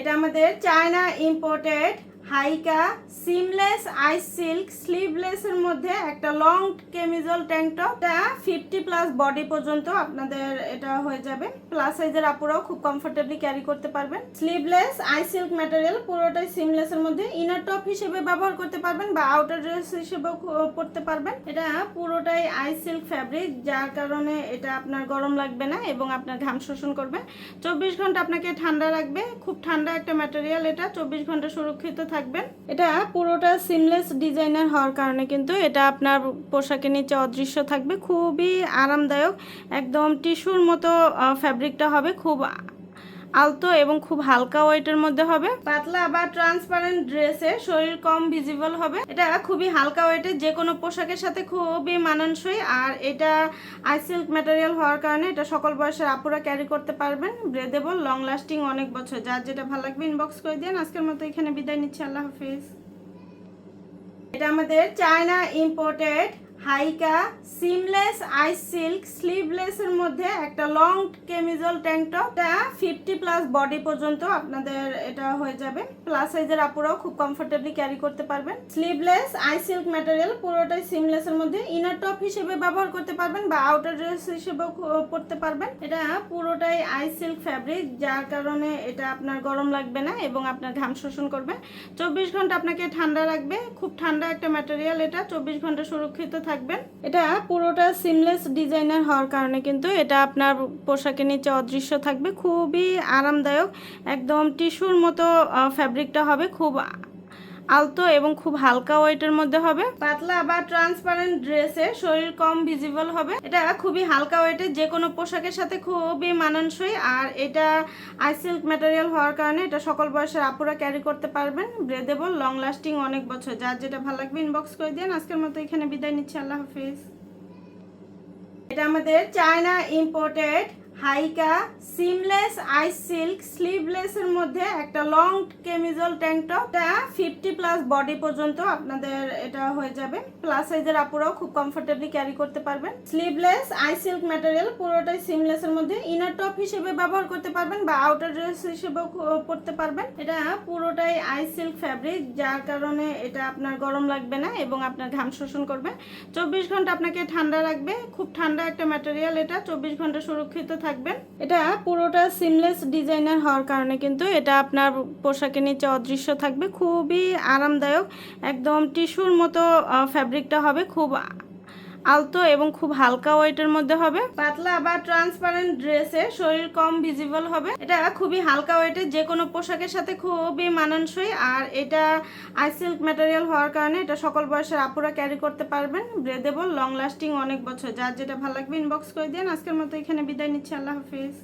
এটা আমাদের China imported হাইকা seamless আইস silk sleeveless এর মধ্যে একটা লং কেমিজল ট্যাঙ্ক টপ। এটা 50+ বডি পর্যন্ত আপনাদের এটা হয়ে যাবে। প্লাস সাইজের আপুরাও খুব কমফোর্টেবলি ক্যারি করতে পারবেন। স্লিভলেস আইস সিল্ক ম্যাটেরিয়াল, পুরোটাই সিমলেস এর মধ্যে। ইনার টপ হিসেবে ব্যবহার করতে পারবেন বা আউটার ড্রেস হিসেবেও পরতে পারবেন। এটা পুরোটাই আইস সিল্ক ফ্যাব্রিক, যার কারণে এটা আপনার গরম লাগবে না এবং আপনার ঘাম শোষণ করবে। 24 ঘন্টা আপনাকে ঠান্ডা রাখবে। খুব ঠান্ডা একটা ম্যাটেরিয়াল, এটা 24 ঘন্টা সুরক্ষিত থাকবেন। এটা পুরোটা সিমলেস ডিজাইনার হওয়ার কারণে কিন্তু এটা আপনার পোশাকের নিচে অদৃশ্য থাকবে। খুবই আরামদায়ক, একদম টিস্যুর মতো ফ্যাব্রিকটা হবে। খুব আলতো এবং খুব হালকা ওয়েটের মধ্যে হবে। পাতলা বা ট্রান্সপারেন্ট ড্রেসে শরীর কম ভিজিবল হবে। এটা খুবই হালকা ওয়েটের, যে কোনো পোশাকের সাথে খুবই মানানসই। আর এটা আইস সিল্ক ম্যাটেরিয়াল হওয়ার কারণে এটা সকল বয়সের আপুরা ক্যারি করতে পারবেন। ব্রেদেবল, লং লাস্টিং, অনেক বছর। যার যেটা ভালো লাগবে ইনবক্স করে দিন। আজকের মতো এখানে বিদায় নিচ্ছি। আল্লাহ হাফিজ। এটা আমাদের চায়না ইম্পোর্টেড হাইকা সিমলেস আইস সিল্ক স্লিভলেস এর মধ্যে একটা লং কেমিজল ট্যাঙ্ক টপ। এটা 50+ বডি পর্যন্ত আপনাদের এটা হয়ে যাবে। প্লাস সাইজের আপুরাও খুব কমফোর্টেবলি ক্যারি করতে পারবেন। স্লিভলেস আইস সিল্ক ম্যাটেরিয়াল, পুরোটাই সিমলেস এর মধ্যে। ইনার টপ হিসেবে ব্যবহার করতে পারবেন বা আউটার ড্রেস হিসেবেও পরতে পারবেন। এটা পুরোটাই আইস সিল্ক ফ্যাব্রিক, যার কারণে এটা আপনার গরম লাগবে না এবং আপনার ঘাম শোষণ করবে। 24 ঘন্টা আপনাকে ঠান্ডা রাখবে। খুব ঠান্ডা একটা ম্যাটেরিয়াল, এটা 24 ঘন্টা সুরক্ষিত থাকবেন। এটা পুরোটা সিমলেস ডিজাইনার হওয়ার কারণে কিন্তু এটা আপনার পোশাকের নিচে অদৃশ্য থাকবে। খুবই আরামদায়ক, একদম টিস্যুর মতো ফ্যাব্রিকটা হবে। খুব আলতো এবং খুব হালকা ওয়েটের মধ্যে হবে। পাতলা বা ট্রান্সপারেন্ট ড্রেসে শরীর কম ভিজিবল হবে। এটা খুবই হালকা ওয়েটের, যে কোনো পোশাকের সাথে খুবই মানানসই। আর এটা আইস সিল্ক ম্যাটেরিয়াল হওয়ার কারণে এটা সকল বয়সের আপুরা ক্যারি করতে পারবেন। ব্রেদেবল, লং লাস্টিং, অনেক বছর। যার যেটা ভালো লাগবে ইনবক্স করে দিন। আজকের মতো এখানে বিদায় নিচ্ছি। আল্লাহ হাফিজ। এটা আমাদের চায়না ইম্পোর্টেড হাইকা সিমলেস আইস সিল্ক স্লিভলেস এর মধ্যে একটা লং কেমিজল ট্যাঙ্ক টপ। এটা 50+ বডি পর্যন্ত আপনাদের এটা হয়ে যাবে। প্লাস সাইজের আপুরাও খুব কমফোর্টেবলি ক্যারি করতে পারবেন। ব্রেদেবল, লং লাস্টিং, অনেক বছর। যার যেটা ভালো লাগবে ইনবক্স করে দিন। আজকের মতো এখানে বিদায় নিচ্ছি। আল্লাহ হাফিজ। এটা আমাদের চায়না ইম্পোর্টেড হাইকা সিমলেস আইস সিল্ক স্লিভলেস এর মধ্যে একটা লং কেমিজল ট্যাঙ্ক টপ। এটা 50+ বডি পর্যন্ত আপনাদের এটা হয়ে যাবে। প্লাস সাইজের আপুরাও খুব কমফোর্টেবলি ক্যারি করতে পারবেন। স্লিভলেস আইস সিল্ক ম্যাটেরিয়াল, পুরোটাই সিমলেস এর মধ্যে। ইনার টপ হিসেবে ব্যবহার করতে পারবেন বা আউটার ড্রেস হিসেবেও পরতে পারবেন। এটা পুরোটাই আইস সিল্ক ফ্যাব্রিক, যার কারণে এটা আপনার গরম লাগবে না এবং আপনার ঘাম শোষণ করবে। 24 ঘন্টা আপনাকে ঠান্ডা রাখবে। খুব ঠান্ডা একটা ম্যাটেরিয়াল, এটা 24 ঘন্টা সুরক্ষিত থাকবেন। এটা পুরোটা সিমলেস ডিজাইনার হওয়ার কারণে কিন্তু এটা আপনার পোশাকের নিচে অদৃশ্য থাকবে। খুবই আরামদায়ক, একদম টিস্যুর মতো ফ্যাব্রিকটা হবে। খুব আলতো এবং খুব হালকা ওয়েটের মধ্যে হবে। পাতলা বা ট্রান্সপারেন্ট ড্রেসে শরীর কম ভিজিবল হবে। এটা খুবই হালকা ওয়েটের, যে কোনো পোশাকের সাথে খুবই মানানসই। আর এটা আইস সিল্ক ম্যাটেরিয়াল হওয়ার কারণে এটা সকল বয়সের আপুরা ক্যারি করতে পারবেন। ব্রেদেবল, লং লাস্টিং, অনেক বছর। যার যেটা ভালো লাগবে ইনবক্স করে দিন। আজকের মতো এখানে বিদায় নিচ্ছি। আল্লাহ হাফিজ।